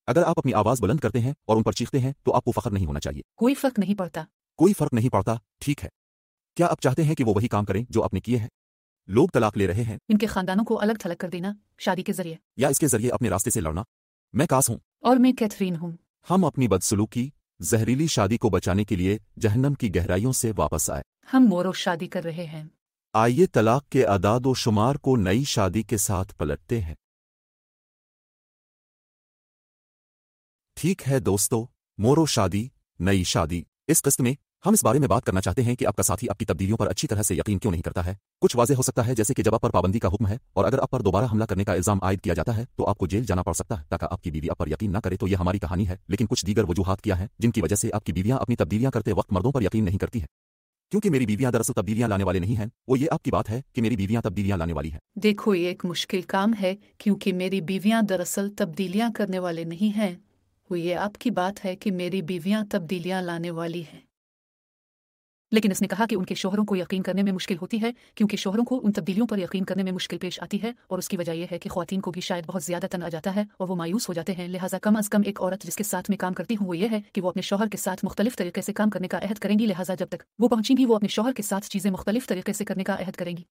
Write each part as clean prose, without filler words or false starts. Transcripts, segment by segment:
अगर आप अपनी आवाज बुलंद करते हैं और उन पर चीखते हैं तो आपको फख्र नहीं होना चाहिए। कोई फर्क नहीं पड़ता। कोई फर्क नहीं पड़ता, ठीक है। क्या आप चाहते हैं कि वो वही काम करें जो आपने किए हैं? लोग तलाक ले रहे हैं। इनके खानदानों को अलग थलग कर देना, शादी के जरिए। या इसके जरिए अपने रास्ते से लड़ना। मैं कास हूं। और मैं कैथरीन हूँ। हम अपनी बदसलूकी, जहरीली शादी को बचाने के लिए जहन्नम की गहराइयों से वापस आए। हम मोरो शादी कर रहे हैं। आइए तलाक के आदाद व शुमार को नई शादी के साथ पलटते हैं। ठीक है दोस्तों, मोरो शादी, नई शादी। इस किस्त में हम इस बारे में बात करना चाहते हैं कि आपका साथी आपकी तब्दीलियों पर अच्छी तरह से यकीन क्यों नहीं करता है। कुछ वाज़ेह हो सकता है, जैसे कि जब आप पर पाबंदी का हुक्म है और अगर आप पर दोबारा हमला करने का इल्जाम आयद किया जाता है तो आपको जेल जाना पड़ सकता है। ताकि आपकी बीवी आप पर यकीन न करे तो यह हमारी कहानी है, लेकिन कुछ दीगर वजूहात क्या हैं जिनकी वजह से आपकी बीवियां अपनी तब्दीलियां करते वक्त मर्दों पर यकीन नहीं करती हैं। क्योंकि मेरी बीवियां दरअसल तब्दीलियां लाने वाले नहीं हैं, वो ये आपकी बात है कि मेरी बीवियां तब्दीलियां लाने वाली हैं। देखो, ये एक मुश्किल काम है क्योंकि मेरी बीवियां दरअसल तब्दीलियां करने वाले नहीं हैं। वो ये आपकी बात है कि मेरी बीवियां तब्दीलियां लाने वाली हैं। लेकिन इसने कहा कि उनके शोहरों को यकीन करने में मुश्किल होती है क्योंकि शोहरों को उन तब्दीलियों पर यकीन करने में मुश्किल पेश आती है, और उसकी वजह यह है कि ख्वातीन को भी शायद बहुत ज्यादा तन आ जाता है और वो मायूस हो जाते हैं। लिहाजा कम अज कम एक औरत जिसके साथ में काम करती हूँ वो ये है कि वो अपने शोहर के साथ मुख्तलिफ तरीके से काम करने का अहद करेंगी। लिहाजा जब तक वो पहुंचेंगी वो अपने शोहर के साथ चीजें मुख्तलिफ तरीके से करने का अहद करेंगी।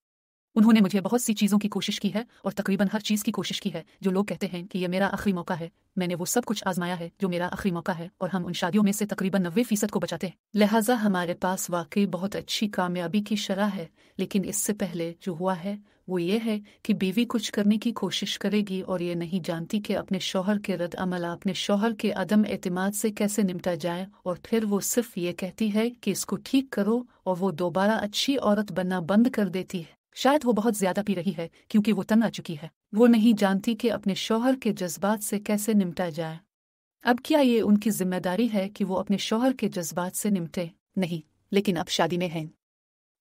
उन्होंने मुझे बहुत सी चीज़ों की कोशिश की है और तकरीबन हर चीज़ की कोशिश की है जो लोग कहते हैं कि यह मेरा आखिरी मौका है। मैंने वो सब कुछ आजमाया है जो मेरा आखिरी मौका है, और हम उन शादियों में से तकरीबन 90% को बचाते हैं। लिहाजा हमारे पास वाकई बहुत अच्छी कामयाबी की शरह है। लेकिन इससे पहले जो हुआ है वो ये है कि बीवी कुछ करने की कोशिश करेगी और ये नहीं जानती कि अपने शौहर के रद्द अमल, अपने शौहर के अदम एतमाद से कैसे निपटा जाए, और फिर वो सिर्फ ये कहती है कि इसको ठीक करो और वो दोबारा अच्छी औरत बनना बंद कर देती है। शायद वो बहुत ज्यादा पी रही है क्योंकि वो तंग आ चुकी है। वो नहीं जानती कि अपने शौहर के जज्बात से कैसे निपटा जाए। अब क्या ये उनकी जिम्मेदारी है कि वो अपने शौहर के जज्बात से निपटे? नहीं, लेकिन अब शादी में हैं,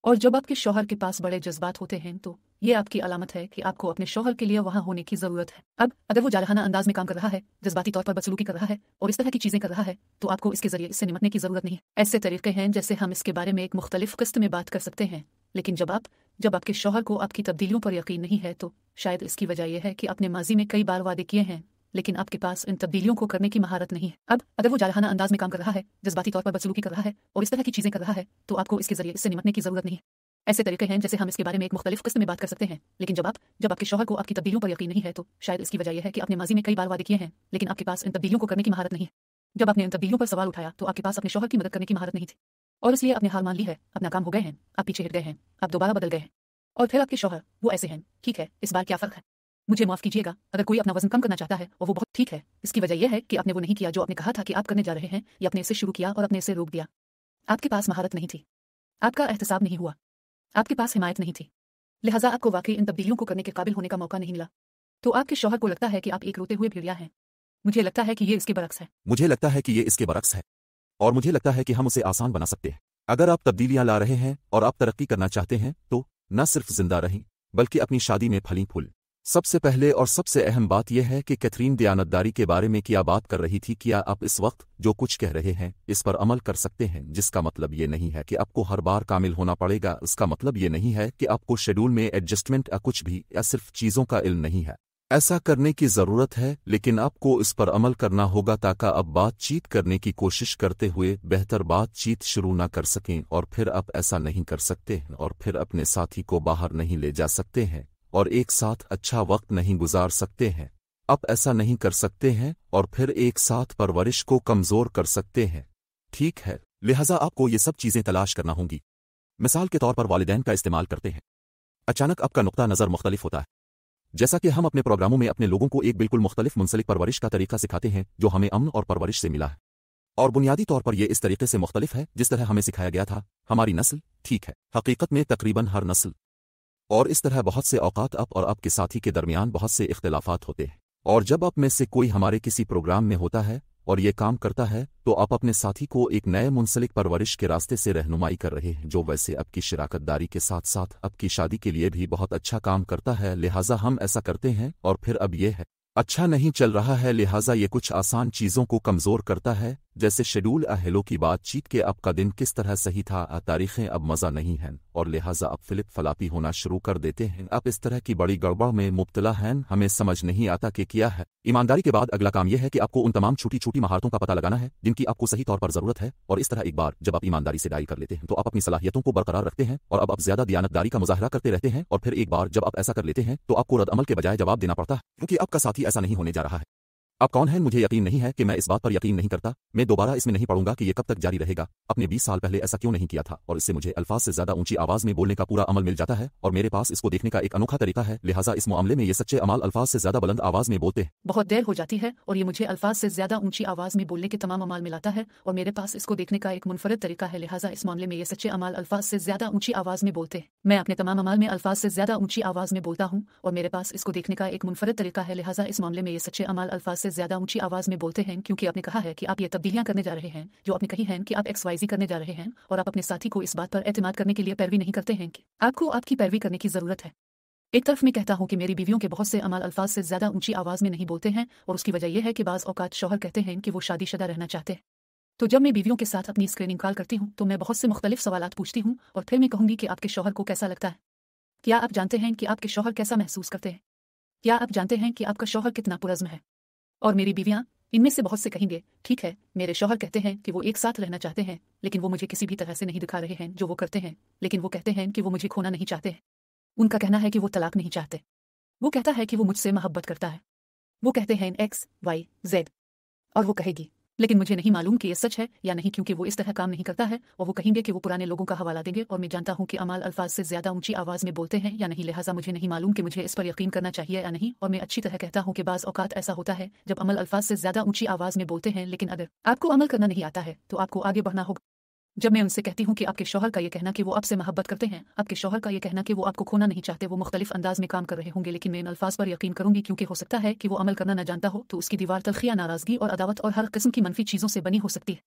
और जब आपके शौहर के पास बड़े जज्बात होते हैं तो ये आपकी अलामत है कि आपको अपने शौहर के लिए वहां होने की जरूरत है। अब अगर वो जारहाना अंदाज में काम कर रहा है, जज्बाती तौर पर बदसलूकी कर रहा है और इस तरह की चीजें कर रहा है, तो आपको इसके जरिए इससे निपटने की जरूरत नहीं। ऐसे तरीके हैं जैसे हम इसके बारे में एक मुख्तलिफ किस्त में बात कर सकते हैं। लेकिन जब आपके शौहर को आपकी तब्दीलियों पर यकीन नहीं है तो शायद इसकी वजह यह है कि आपने माजी में कई बार वादे किए हैं लेकिन आपके पास इन तब्दीलियों को करने की महारत नहीं है। अब अगर वो जारहाना अंदाज में काम कर रहा है, जज्बाती तौर पर बदसलूकी कर रहा है और इस तरह की चीजें कर रहा है, तो आपको इसके जरिए इससे निपटने की जरूरत नहीं है। ऐसे तरीके हैं जैसे हम इसके बारे में एक मुख्तलिफ किस्त में बात कर सकते हैं। लेकिन जब आपके शौहर को आपकी तब्दीलियों पर यकीन नहीं है तो शायद इसकी वजह यह है कि आपने माजी में कई बार वादे किए हैं लेकिन आपके पास इन तब्दीलियों को करने की महारत नहीं है। जब आपने इन तब्दीलियों पर सवाल उठाया तो आपके पास अपने शौहर की मदद करने की महारत नहीं थी, और इसलिए आपने हार मान ली है, अपना काम हो गए हैं, आप पीछे हट गए हैं, आप दोबारा बदल गए हैं, और फिर आपके शौहर वो ऐसे हैं। ठीक है, इस बार क्या फर्क है? मुझे माफ कीजिएगा अगर कोई अपना वजन कम करना चाहता है और वो बहुत ठीक है। इसकी वजह यह है कि आपने वो नहीं किया जो आपने कहा था कि आप करने जा रहे हैं, या आपने इसे शुरू किया और अपने इसे रोक दिया। आपके पास महारत नहीं थी, आपका एहतसाब नहीं हुआ, आपके पास हिमायत नहीं थी, लिहाजा आपको वाकई इन तब्दीलियों को करने के काबिल होने का मौका नहीं मिला। तो आपके शौहर को लगता है कि आप एक रोते हुए भेड़िया हैं। मुझे लगता है कि ये इसके बरक्स है। मुझे लगता है कि ये इसके बरक्स है, और मुझे लगता है कि हम उसे आसान बना सकते हैं। अगर आप तब्दीलियां ला रहे हैं और आप तरक्की करना चाहते हैं तो न सिर्फ जिंदा रहें बल्कि अपनी शादी में फली फूल। सबसे पहले और सबसे अहम बात यह है कि कैथरीन दयानतदारी के बारे में क्या बात कर रही थी। क्या आप इस वक्त जो कुछ कह रहे हैं इस पर अमल कर सकते हैं? जिसका मतलब ये नहीं है कि आपको हर बार कामिल होना पड़ेगा। इसका मतलब ये नहीं है कि आपको शेड्यूल में एडजस्टमेंट या कुछ भी, या सिर्फ चीज़ों का इल्म नहीं है। ऐसा करने की ज़रूरत है, लेकिन आपको इस पर अमल करना होगा ताकि अब बातचीत करने की कोशिश करते हुए बेहतर बातचीत शुरू ना कर सकें, और फिर आप ऐसा नहीं कर सकते हैं और फिर अपने साथी को बाहर नहीं ले जा सकते हैं और एक साथ अच्छा वक्त नहीं गुजार सकते हैं। आप ऐसा नहीं कर सकते हैं और फिर एक साथ परवरिश को कमज़ोर कर सकते हैं। ठीक है, लिहाजा आपको ये सब चीज़ें तलाश करना होंगी। मिसाल के तौर पर वालिदैन का इस्तेमाल करते हैं। अचानक आपका नुक्ता नज़र मुख्तलिफ होता है। जैसा कि हम अपने प्रोग्रामों में अपने लोगों को एक बिल्कुल मुख्तलिफ मुंसलिक परवरिश का तरीका सिखाते हैं जो हमें अमन और परवरिश से मिला है, और बुनियादी तौर पर यह इस तरीके से मुख्तलिफ है जिस तरह हमें सिखाया गया था। हमारी नस्ल, ठीक है, हकीकत में तकरीबन हर नस्ल, और इस तरह बहुत से औकात आप और आपके साथी के दरमियान बहुत से इख्तिलाफात होते हैं, और जब आप में से कोई हमारे किसी प्रोग्राम में होता है और ये काम करता है तो आप अपने साथी को एक नए मुंसलिक परवरिश के रास्ते से रहनुमाई कर रहे हैं, जो वैसे आपकी शिराकतदारी के साथ साथ आपकी शादी के लिए भी बहुत अच्छा काम करता है। लिहाजा हम ऐसा करते हैं, और फिर अब यह है अच्छा नहीं चल रहा है, लिहाजा ये कुछ आसान चीज़ों को कमज़ोर करता है जैसे शेड्यूल हेलो की बातचीत के अब का दिन किस तरह सही था, तारीखें अब मज़ा नहीं हैं और लिहाजा अब फिलिप फलापी होना शुरू कर देते हैं। अब इस तरह की बड़ी गड़बड़ में मुब्तला हैं, हमें समझ नहीं आता कि क्या है। ईमानदारी के बाद अगला काम यह है कि आपको उन तमाम छोटी छोटी महारतों का पता लगाना है जिनकी आपको सही तौर पर ज़रूरत है, और इस तरह एक बार जब आप ईमानदारी से डायल कर लेते हैं तो आप अपनी सलाहियतों को बरकरार रखते हैं और अब आप ज्यादा दियानतदारी का मुजाहरा करते रहते हैं, और फिर एक बार जब आप ऐसा कर लेते हैं तो आपको रद्द अमल के बजाय जवाब देना पड़ता है, क्योंकि आपका साथी ऐसा नहीं होने जा रहा है। आप कौन हैं मुझे यकीन नहीं है कि मैं इस बात पर यकीन नहीं करता। मैं दोबारा इसमें नहीं पढ़ूंगा कि ये कब तक जारी रहेगा। अपने 20 साल पहले ऐसा क्यों नहीं किया था, और इससे मुझे अल्फाज से ज्यादा ऊंची आवाज में बोलने का पूरा अमल मिल जाता है, और मेरे पास इसको देखने का एक अनोखा तरीका है। लिहाजा इस मामले में ये सच्चे अमाल अल्फाज से ज्यादा बुलंद आवाज में बोलते हैं। बहुत देर हो जाती है और ये मुझे अल्फाज से ज्यादा ऊंची आवाज में बोलने के तमाम अमाल मिलाता है, और मेरे पास इसको देखने का एक मुनफरद तरीका है। लिहाजा इस मामले में ये सच्चे अमाल अल्फाज से ज्यादा ऊंची आवाज में बोलते हैं। मैं अपने तमाम अमाल में अल्फाज से ज्यादा ऊंची आवाज में बोलता हूँ, और मेरे पास इसको देखने का एक मुनफरद तरीका है। लिहाजा इस मामले में ये सच्चे अमाल अल्फाज से ज्यादा ऊंची आवाज में बोलते हैं, क्योंकि आपने कहा है कि आप ये तब्दीलियां करने जा रहे हैं, जो आपने कही हैं कि आप XYZ करने जा रहे हैं, और आप अपने साथी को इस बात पर एतमाद करने के लिए पैरवी नहीं करते हैं कि आपको आपकी पैरवी करने की जरूरत है। एक तरफ मैं कहता हूँ कि मेरी बीवियों के बहुत से अमाल अल्फाज से ज्यादा ऊंची आवाज में नहीं बोलते हैं, और उसकी वजह यह है कि बाज़ औकात शौहर कहते हैं कि वो शादीशुदा रहना चाहते हैं। तो जब मैं बीवियों के साथ अपनी स्क्रीनिंग कॉल करती हूँ तो मैं बहुत से मुख्तलिफ सवालात पूछती हूँ, और फिर मैं कहूँगी कि आपके शौहर को कैसा लगता है। क्या आप जानते हैं कि आपके शौहर कैसा महसूस करते हैं? क्या आप जानते हैं कि आपका शौहर कितना पुरज़्म है? और मेरी बीवियाँ इनमें से बहुत से कहेंगे, ठीक है, मेरे शौहर कहते हैं कि वो एक साथ रहना चाहते हैं, लेकिन वो मुझे किसी भी तरह से नहीं दिखा रहे हैं जो वो करते हैं, लेकिन वो कहते हैं कि वो मुझे खोना नहीं चाहते हैं। उनका कहना है कि वो तलाक नहीं चाहते। वो कहता है कि वो मुझसे मोहब्बत करता है। वो कहते हैं XYZ, और वो कहेगी, लेकिन मुझे नहीं मालूम कि ये सच है या नहीं, क्योंकि वो इस तरह काम नहीं करता है। और वो कहेंगे कि वो पुराने लोगों का हवाला देंगे, और मैं जानता हूँ कि अमाल अल्फाज से ज्यादा ऊंची आवाज में बोलते हैं या नहीं। लिहाजा मुझे नहीं मालूम कि मुझे इस पर यकीन करना चाहिए या नहीं। और मैं अच्छी तरह कहता हूँ कि बाज़ औकात ऐसा होता है जब अमल अल्फाज से ज्यादा ऊंची आवाज में बोलते हैं, लेकिन अगर आपको अमल करना नहीं आता है तो आपको आगे बढ़ना होगा। जब मैं उनसे कहती हूँ कि आपके शौहर का ये कहना कि वो आपसे मोहब्बत करते हैं, आपके शौहर का ये कहना कि वो आपको खोना नहीं चाहते, वो मुख्तलिफ अंदाज में काम कर रहे होंगे, लेकिन मैं इन अल्फाज पर यकीन करूंगी, क्योंकि हो सकता है कि वो अमल करना न जानता हो, तो उसकी दीवार तलखियाँ, नाराजगी और अदावत और हर किस्म की मनफी चीज़ों से बनी हो सकती है।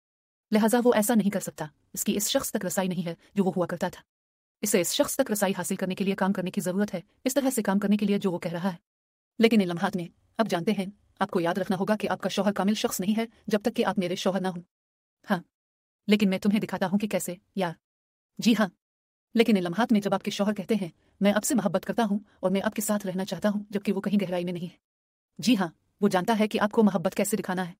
लिहाजा वो ऐसा नहीं कर सकता। इसकी इस शख्स तक रसाई नहीं है जो वो हुआ करता था। इसे इस शख्स तक रसाई हासिल करने के लिए काम करने की जरूरत है, इस तरह से काम करने के लिए जो वो कह रहा है। लेकिन इन लम्हात में अब जानते हैं, आपको याद रखना होगा कि आपका शौहर कामिल शख्स नहीं है जब तक कि आप मेरे शौहर ना हो। हाँ, लेकिन मैं तुम्हें दिखाता हूँ कि कैसे, यार। जी हाँ, लेकिन इन लम्हात में जब आपके शौहर कहते हैं मैं आपसे मोहब्बत करता हूँ और मैं आपके साथ रहना चाहता हूँ, जबकि वो कहीं गहराई में नहीं है। जी हाँ, वो जानता है कि आपको मोहब्बत कैसे दिखाना है।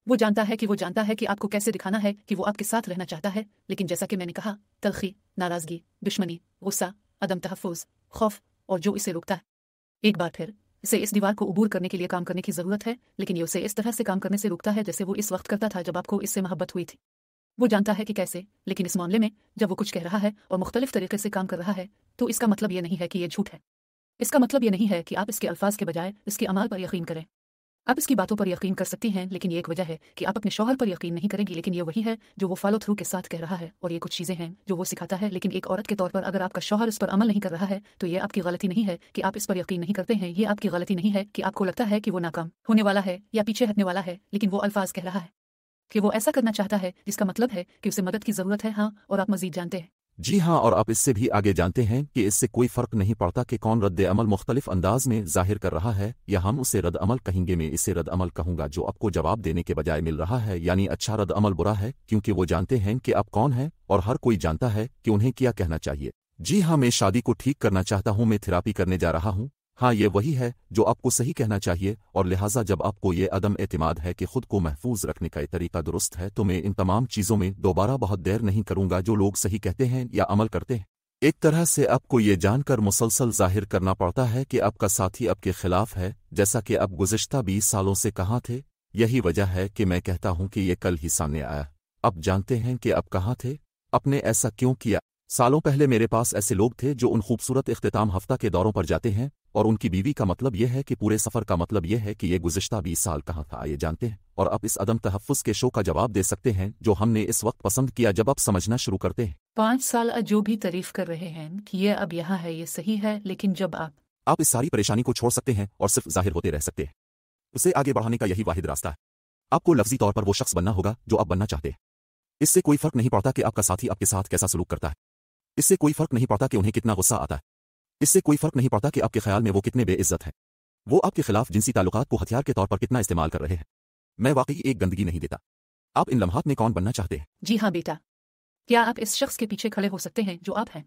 वो जानता है कि आपको कैसे दिखाना है कि वो आपके साथ रहना चाहता है, लेकिन जैसा कि मैंने कहा, तलखी, नाराजगी, दुश्मनी, गुस्सा, अदम तहफ़्फ़ुज़, खौफ और जो इसे रोकता है। एक बार फिर इसे इस दीवार को अबूर करने के लिए काम करने की ज़रूरत है, लेकिन ये उसे इस तरह से काम करने से रोकता है जैसे वो इस वक्त करता था जब आपको इससे मोहब्बत हुई थी। वो जानता है कि कैसे, लेकिन इस मामले में जब वो कुछ कह रहा है और मुख्तलिफ तरीके से काम कर रहा है, तो इसका मतलब ये नहीं है कि ये झूठ है। इसका मतलब ये नहीं है कि आप इसके अल्फाज के बजाय इसके अमाल पर यकीन करें। आप इसकी बातों पर यकीन कर सकती हैं, लेकिन ये एक वजह है कि आप अपने शौहर पर यकीन नहीं करेंगी, लेकिन ये वही है जो वो फॉलो थ्रू के साथ कह रहा है, और ये कुछ चीज़ें हैं जो वो सिखाता है। लेकिन एक औरत के तौर पर अगर आपका शौहर इस पर अमल नहीं कर रहा है तो ये आपकी गलती नहीं है कि आप इस पर यकीन नहीं करते हैं। ये आपकी गलती नहीं है कि आपको लगता है कि वो नाकाम होने वाला है या पीछे हटने वाला है, लेकिन वो अल्फाज कह रहा है कि वो ऐसा करना चाहता है जिसका मतलब है कि उसे मदद की ज़रूरत है। हाँ, और आप मज़ीद जानते हैं। जी हाँ, और आप इससे भी आगे जानते हैं कि इससे कोई फ़र्क नहीं पड़ता कि कौन रद्द अमल मुख्तलिफ अंदाज में ज़ाहिर कर रहा है, या हम उसे रद्द अमल कहेंगे। मैं इसे रद्द अमल कहूँगा जो आपको जवाब देने के बजाय मिल रहा है, यानी अच्छा रद्द अमल बुरा है, क्योंकि वो जानते हैं कि आप कौन हैं, और हर कोई जानता है कि उन्हें क्या कहना चाहिए। जी हाँ, मैं शादी को ठीक करना चाहता हूँ, मैं थेरापी करने जा रहा हूँ। हाँ, ये वही है जो आपको सही कहना चाहिए, और लिहाजा जब आपको ये अदम एतमाद है कि खुद को महफूज रखने का तरीका दुरुस्त है, तो मैं इन तमाम चीज़ों में दोबारा बहुत देर नहीं करूँगा जो लोग सही कहते हैं या अमल करते हैं। एक तरह से आपको ये जानकर मुसलसल जाहिर करना पड़ता है कि आपका साथी आपके खिलाफ है, जैसा कि आप गुज़िश्ता 20 सालों से कहाँ थे। यही वजह है कि मैं कहता हूँ कि ये कल ही सामने आया। अब जानते हैं कि आप कहाँ थे, आपने ऐसा क्यों किया। सालों पहले मेरे पास ऐसे लोग थे जो उन खूबसूरत इख्तिताम हफ्ता के दौरों पर जाते हैं, और उनकी बीवी का मतलब यह है कि पूरे सफ़र का मतलब यह है कि ये गुज़िश्ता 20 साल कहाँ था, ये जानते हैं। और आप इस अदम तहफ़्फ़ुज़ के शो का जवाब दे सकते हैं जो हमने इस वक्त पसंद किया जब आप समझना शुरू करते हैं। 5 साल जो भी तारीफ कर रहे हैं कि ये अब यहाँ है, ये सही है, लेकिन जब आप इस सारी परेशानी को छोड़ सकते हैं और सिर्फ जाहिर होते रह सकते हैं। उसे आगे बढ़ाने का यही वाहिद रास्ता है। आपको लफ्ज़ी तौर पर वो शख्स बनना होगा जो आप बनना चाहते हैं। इससे कोई फ़र्क नहीं पड़ता कि आपका साथी आपके साथ कैसा सलूक करता है। इससे कोई फ़र्क नहीं पड़ता कि उन्हें कितना गुस्सा आता है। इससे कोई फ़र्क नहीं पड़ता कि आपके ख्याल में वो कितने बेइज्जत हैं। वो आपके खिलाफ जिनसी ताल्लुकात को हथियार के तौर पर कितना इस्तेमाल कर रहे हैं। मैं वाकई एक गंदगी नहीं देता। आप इन लम्हात में कौन बनना चाहते हैं? जी हाँ बेटा, क्या आप इस शख्स के पीछे खड़े हो सकते हैं जो आप हैं?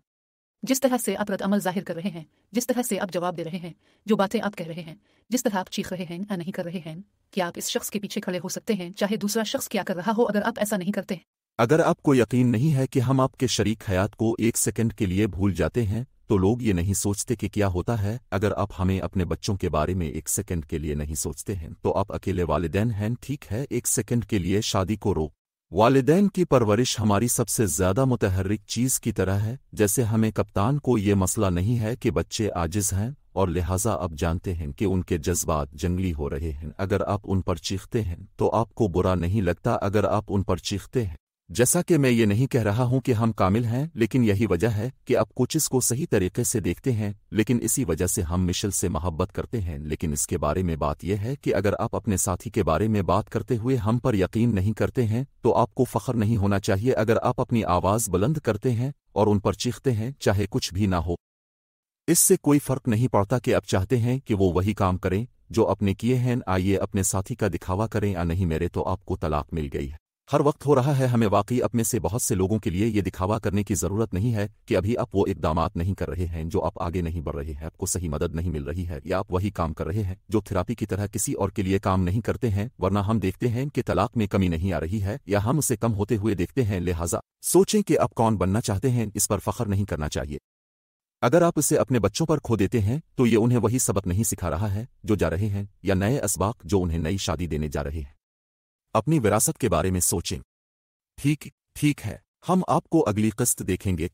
जिस तरह से आप रद्द-अमल ज़ाहिर कर रहे हैं, जिस तरह से आप जवाब दे रहे हैं, जो बातें आप कह रहे हैं, जिस तरह आप चीख रहे हैं या नहीं कर रहे हैं, क्या आप इस शख्स के पीछे खड़े हो सकते हैं चाहे दूसरा शख्स क्या कर रहा हो अगर आप ऐसा नहीं करते? अगर आपको यकीन नहीं है कि हम आपके शरीक हयात को एक सेकंड के लिए भूल जाते हैं, तो लोग ये नहीं सोचते कि क्या होता है अगर आप हमें अपने बच्चों के बारे में एक सेकंड के लिए नहीं सोचते हैं तो आप अकेले वालिदैन हैं। ठीक है, एक सेकंड के लिए शादी को रोक। वालिदैन की परवरिश हमारी सबसे ज्यादा मुतहर्रिक चीज की तरह है। जैसे हमें कप्तान को ये मसला नहीं है कि बच्चे आजिज हैं और लिहाजा अब जानते हैं कि उनके जज्बात जंगली हो रहे हैं। अगर आप उन पर चीखते हैं तो आपको बुरा नहीं लगता अगर आप उन पर चीखते हैं। जैसा कि मैं ये नहीं कह रहा हूं कि हम कामिल हैं, लेकिन यही वजह है कि आप कुछ इसको सही तरीके से देखते हैं, लेकिन इसी वजह से हम मिशेल से मोहब्बत करते हैं। लेकिन इसके बारे में बात यह है कि अगर आप अपने साथी के बारे में बात करते हुए हम पर यकीन नहीं करते हैं तो आपको फख्र नहीं होना चाहिए अगर आप अपनी आवाज़ बुलंद करते हैं और उन पर चीखते हैं चाहे कुछ भी ना हो। इससे कोई फर्क नहीं पड़ता कि आप चाहते हैं कि वो वही काम करें जो अपने किए हैं। आइए अपने साथी का दिखावा करें या नहीं मेरे तो आपको तलाक मिल गई है। हर वक्त हो रहा है। हमें वाकई अपने से बहुत से लोगों के लिए ये दिखावा करने की ज़रूरत नहीं है कि अभी आप वो इक़दामात नहीं कर रहे हैं, जो आप आगे नहीं बढ़ रहे हैं, आपको सही मदद नहीं मिल रही है, या आप वही काम कर रहे हैं जो थेरापी की तरह किसी और के लिए काम नहीं करते हैं। वरना हम देखते हैं कि तलाक में कमी नहीं आ रही है या हम उसे कम होते हुए देखते हैं। लिहाजा सोचें कि आप कौन बनना चाहते हैं, इस पर फख्र नहीं करना चाहिए। अगर आप इसे अपने बच्चों पर खो देते हैं तो ये उन्हें वही सबक नहीं सिखा रहा है जो जा रहे हैं, या नए असबाक जो उन्हें नई शादी देने जा रहे हैं। अपनी विरासत के बारे में सोचें। ठीक है, हम आपको अगली किस्त देखेंगे।